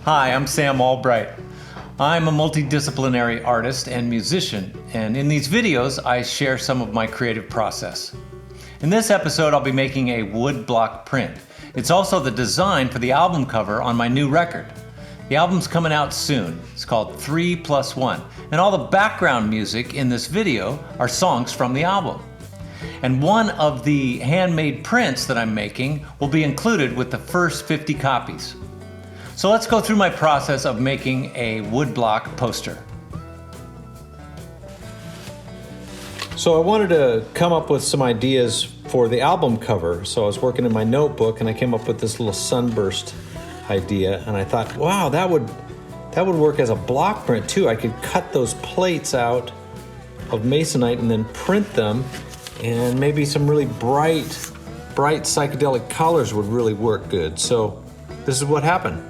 Hi, I'm Sam Albright. I'm a multidisciplinary artist and musician, and in these videos I share some of my creative process. In this episode I'll be making a woodblock print. It's also the design for the album cover on my new record. The album's coming out soon. It's called 3+1, and all the background music in this video are songs from the album. And one of the handmade prints that I'm making will be included with the first 50 copies. So let's go through my process of making a woodblock poster. So I wanted to come up with some ideas for the album cover. So I was working in my notebook and I came up with this little sunburst idea, and I thought, wow, that would work as a block print too. I could cut those plates out of masonite and then print them, and maybe some really bright psychedelic colors would really work good. So this is what happened.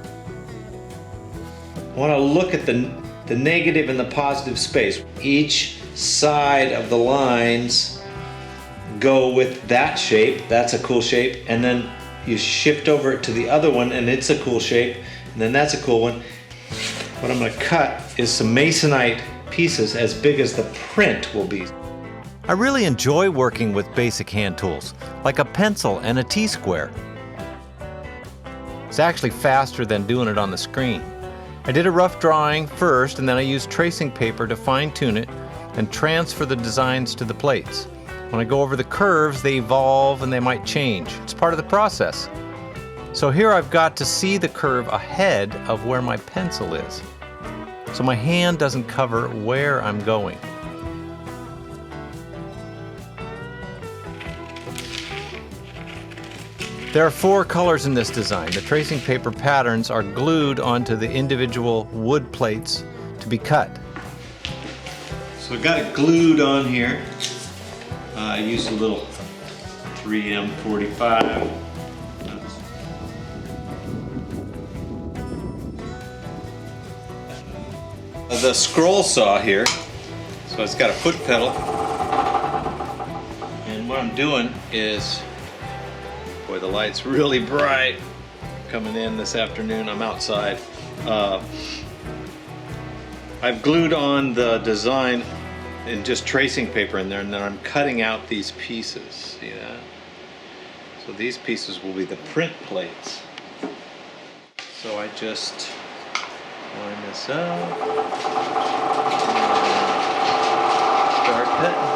I want to look at the negative and the positive space. Each side of the lines go with that shape. That's a cool shape. And then you shift over to the other one and it's a cool shape. And then that's a cool one. What I'm going to cut is some masonite pieces as big as the print will be. I really enjoy working with basic hand tools, like a pencil and a T-square. It's actually faster than doing it on the screen. I did a rough drawing first, and then I used tracing paper to fine-tune it and transfer the designs to the plates. When I go over the curves, they evolve and they might change. It's part of the process. So here I've got to see the curve ahead of where my pencil is, so my hand doesn't cover where I'm going. There are 4 colors in this design. The tracing paper patterns are glued onto the individual wood plates to be cut. So I've got it glued on here. I used a little 3M45. The scroll saw here. So it's got a foot pedal. And what I'm doing is, boy, the light's really bright coming in this afternoon. I'm outside. I've glued on the design in just tracing paper in there, and then I'm cutting out these pieces. See that? So these pieces will be the print plates. So I just line this up, start cutting.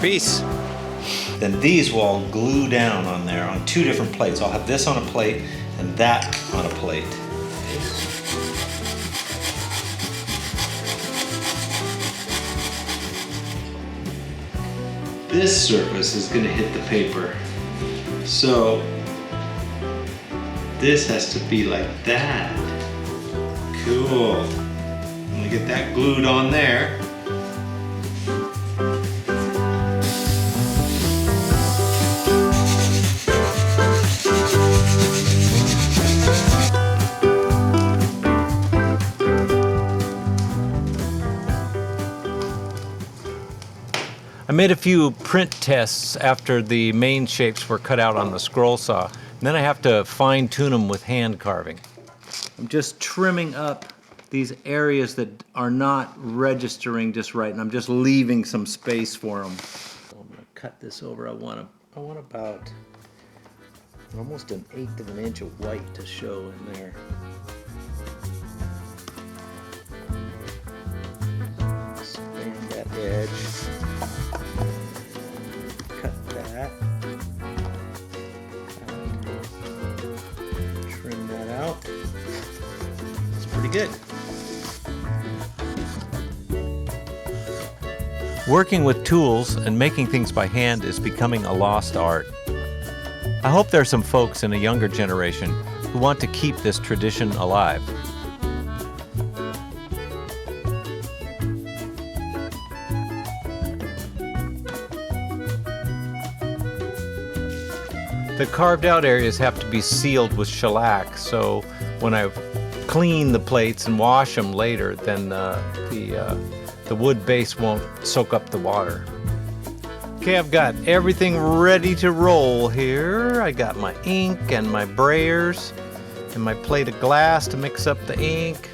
Piece. Then these will all glue down on there on 2 different plates. I'll have this on a plate and that on a plate. This surface is going to hit the paper. So this has to be like that. Cool. I'm going to get that glued on there. I made a few print tests after the main shapes were cut out on the scroll saw, and then I have to fine-tune them with hand carving. I'm just trimming up these areas that are not registering just right, and I'm just leaving some space for them. So I'm going to cut this over. I want about almost 1/8 of an inch of white to show in there. Expand that edge. Cut that. Trim that out. It's pretty good. Working with tools and making things by hand is becoming a lost art. I hope there are some folks in a younger generation who want to keep this tradition alive. The carved out areas have to be sealed with shellac, so when I clean the plates and wash them later, then the wood base won't soak up the water. Okay, I've got everything ready to roll here. I got my ink and my brayers and my plate of glass to mix up the ink.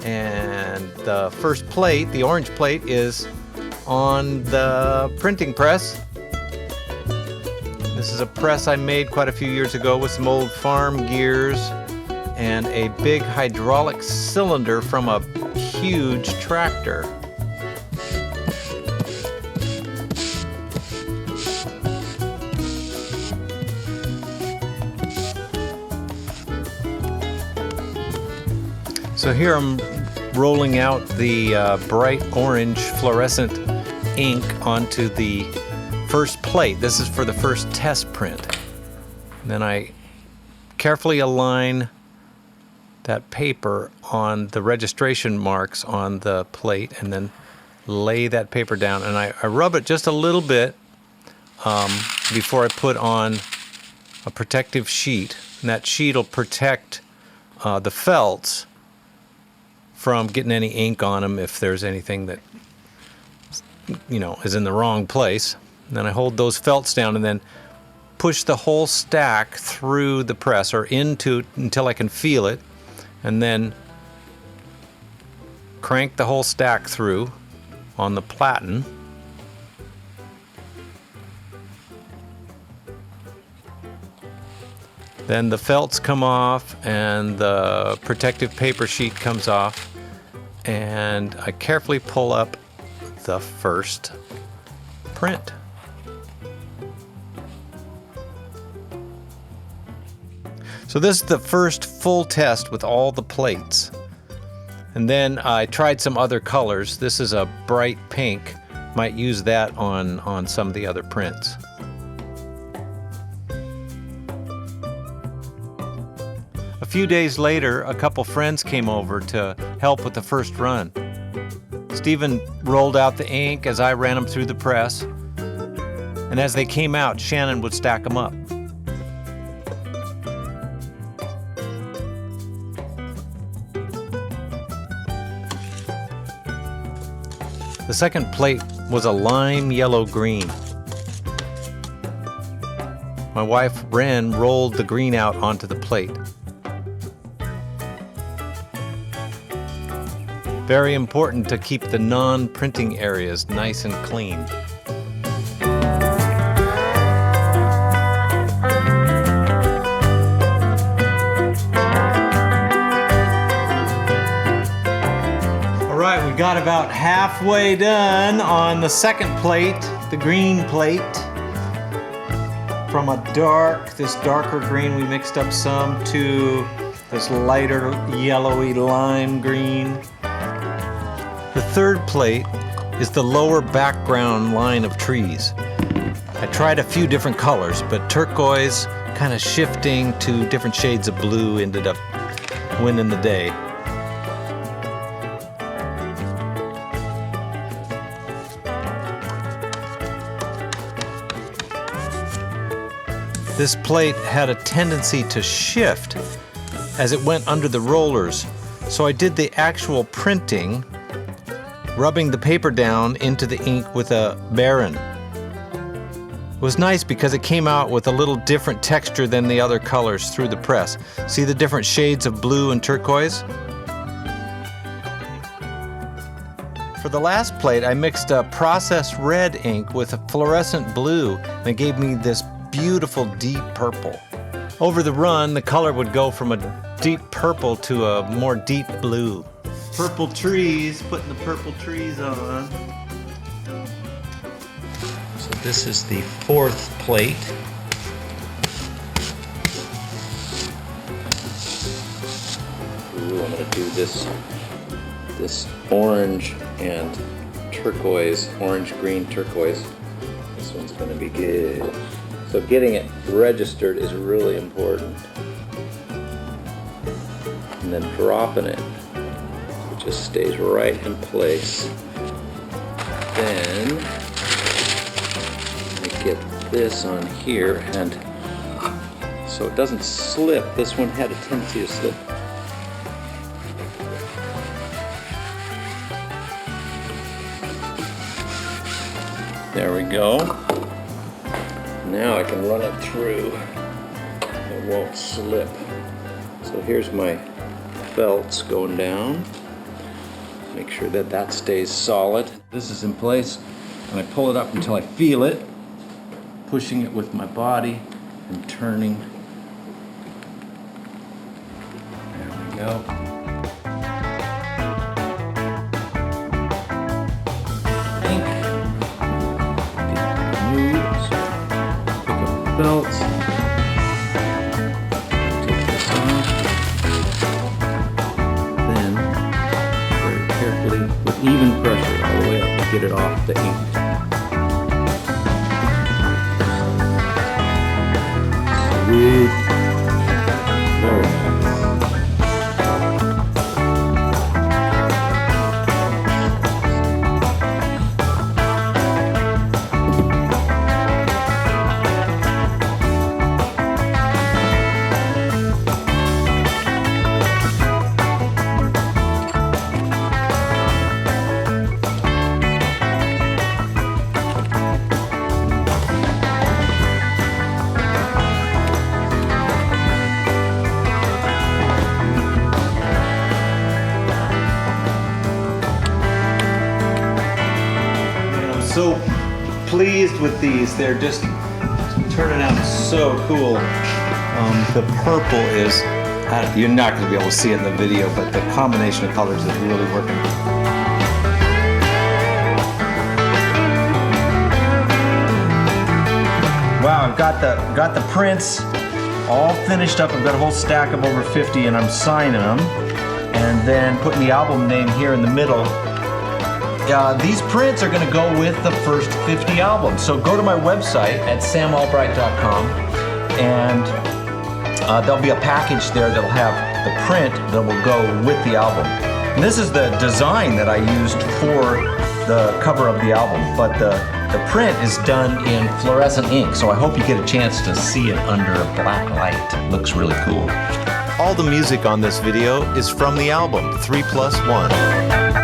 And the first plate, the orange plate, is on the printing press. This is a press I made quite a few years ago with some old farm gears and a big hydraulic cylinder from a huge tractor. So here I'm rolling out the bright orange fluorescent ink onto the first plate. This is for the first test print. And then I carefully align that paper on the registration marks on the plate and then lay that paper down. And I rub it just a little bit before I put on a protective sheet. And that sheet will protect the felts from getting any ink on them if there's anything that, is in the wrong place. And then I hold those felts down and then push the whole stack through the press or into until I can feel it, and then crank the whole stack through on the platen. Then the felts come off and the protective paper sheet comes off, and I carefully pull up the first print. So this is the first full test with all the plates. And then I tried some other colors. This is a bright pink. Might use that on some of the other prints. A few days later, a couple friends came over to help with the first run. Stephen rolled out the ink as I ran them through the press. And as they came out, Shannon would stack them up. The second plate was a lime yellow green. My wife, Ren, rolled the green out onto the plate. Very important to keep the non-printing areas nice and clean. We got about halfway done on the second plate, the green plate. From this darker green, we mixed up some to this lighter yellowy lime green. The third plate is the lower background line of trees. I tried a few different colors, but turquoise kind of shifting to different shades of blue ended up winning the day. This plate had a tendency to shift as it went under the rollers, so I did the actual printing, rubbing the paper down into the ink with a Baron. It was nice because it came out with a little different texture than the other colors through the press. See the different shades of blue and turquoise? For the last plate, I mixed a processed red ink with a fluorescent blue, and it gave me this beautiful deep purple. Over the run, the color would go from a deep purple to a more deep blue. Purple trees, putting the purple trees on. So this is the fourth plate. Ooh, I'm gonna do this orange and turquoise, orange, green, turquoise. This one's gonna be good. So getting it registered is really important. And then dropping it, so it just stays right in place. Then I get this on here, and so it doesn't slip. This one had a tendency to slip. There we go. Now I can run it through. It won't slip. So here's my belts going down. Make sure that that stays solid. This is in place, and I pull it up until I feel it, pushing it with my body and turning. There we go. Belts. Take this off. Then, very carefully, with even pressure, all the way up to get it off the ink. Sweet. Very nice. So pleased with these. They're just turning out so cool. The purple is, you're not going to be able to see it in the video, but the combination of colors is really working. Wow, I've got the prints all finished up. I've got a whole stack of over 50, and I'm signing them and then putting the album name here in the middle. These prints are going to go with the first 50 albums. So go to my website at samalbright.com, and there'll be a package there that'll have the print that will go with the album. And this is the design that I used for the cover of the album, but the print is done in fluorescent ink, so I hope you get a chance to see it under black light. It looks really cool. All the music on this video is from the album 3+1.